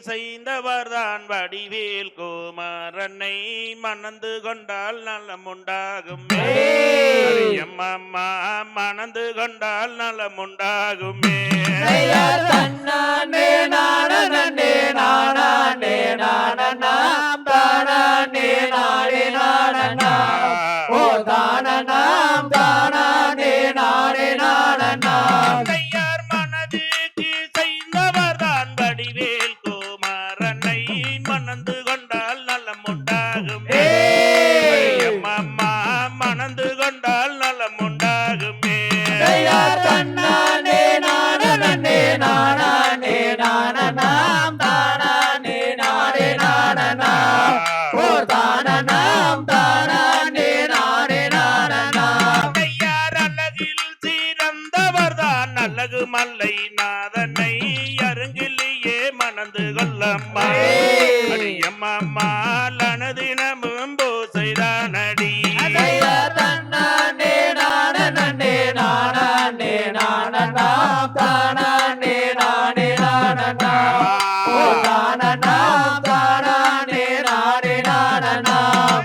செய்தவர்தான் வடிவேல் குமாரனை மணந்து கொண்டால் நலமுண்டாகுமே. அம்மா மணந்து கொண்டால் நலமுண்டாகுமே. தன்னானே நானே நானே நானாம் தானே நானே நானா ஓ தானம் தானே நானே நானா தையார் மனதுக்கு செய்தவர்தான் வடிவேல் குமாரனை மணந்து கொண்டால் நலமுண்டாகுமே. அம்மா மணந்து கொண்டால் நலமுண்டாகுமே. தன்னானே நானே நானே நானாம் தானே நானே நானா ஓ தானம் தானே நானே நானா தையார் அழகில் சிறந்தவர்தான் அழகு மல்லை நாதனை அருங்கிலேயே மணந்து கொள்ளம்மா. அடியம்மா லனதினமும் பூசைதானடி. தன்னானே நானே நானே நானாம் தானே நானே நானா ஓ தானம் தானே நானே நானா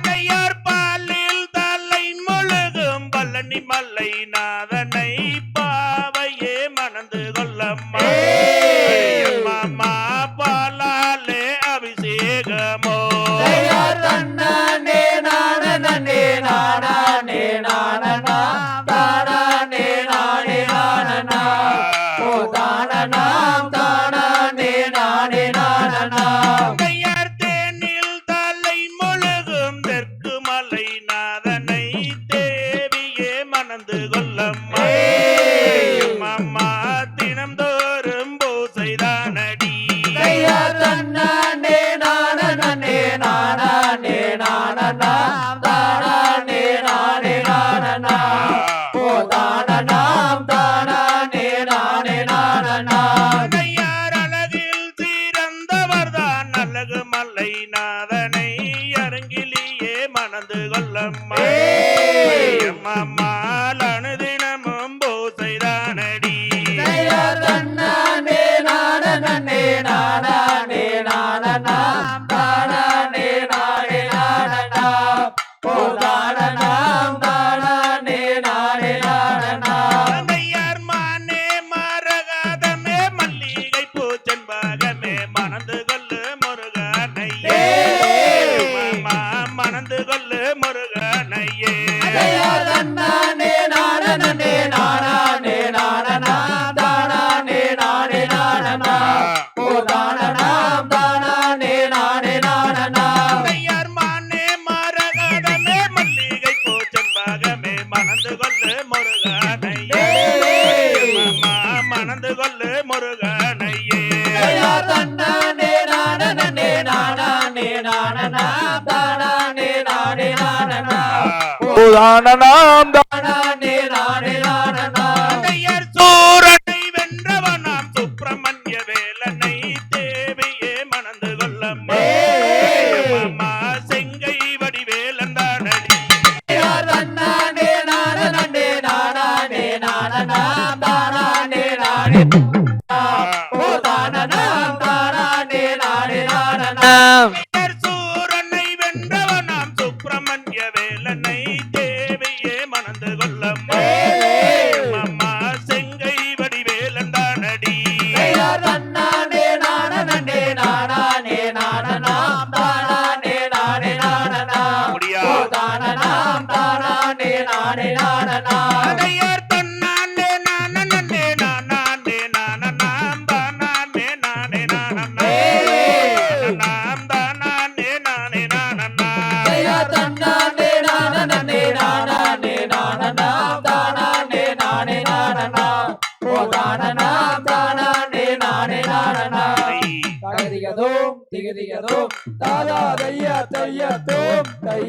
தையார் பாலில் தலை முழுகும் பழனி மல்லை நாதனை பாவையே மணந்து கொள்ளம்மா. அம்மா பாலாலே அபிஷேகமோ. தன்னானே நானே நானே நானாம் தானே நானே நானா ஓ தானம் தானே நானே நானா தையார் தேனில் தலை முழுகும் தெற்கு மலை நாதனை தேவியே மணந்து கொள்ளம்மா. அம்மா தினம்தோறும் பூசைதானடி. தன்னானே நானே நானே நானாம் தானே நானே நானா ஓ தானம் தானே நானே நானா தையார் அழகில் சிறந்தவர்தான் அழகு மல்லை நாதனை அருங்கிலேயே மணந்து கொள்ளம்மா. அம்மா அனுதினமும் பூசைதானடி. தன்னானே நானே நானே நானாம் தானே நானே நானா ஓ தானம் தானே நானே நானா தையார் மானே மரகதமே மல்லிகை பூச்செண்பகமே மணந்து கொள்ளு முருகனையே. அம்மா மணந்து கொள்ளு முருகனையே. தன்னானே நானே நானே நானாம் தானே நானே நானா ஓ தானம் தானே நானே நானா தையார் மானே மரகதமே மல்லிகை பூச்செண்பகமே மணந்து கொள்ளு முருகனையே. அம்மா மணந்து கொள்ளு முருகனையே. தன்னானே நானே நானே நானாம் தானே நானே நானா ஓ தானம் தானே நானே நானா தையார் சூரனை வென்றவனாம் சுப்பிரமணிய வேலனை தேவியே மணந்து கொள்ளம்மா. அம்மா செங்கை வடிவேலந்தானடி. தன்னானே நானே நானே நானாம் தானே நானே ஓ தானம் தானே நானே நானா தையார் சூரனை வென்றவனாம் சுப்பிரமணிய வேலனை தேவியே மணந்து கொள்ளம்மா. அம்மா செங்கை வடிவேலந்தானடி. தன்னானே நானே நானே நானாம் தானே நானே நானா முடியா. ஓ தானம் தானே நானே நானா தையார் தன்னானே நானே நானே நானாம் தானே நானே நானா நானாம் தானே நானே நானா தன்னானே நானே நானே நானாம் தானே நானே நானா ஓ தானம் தானே நானே நானா தகதிகதோம் திகதிகதோம் தாதா தையா தையா தோம் தை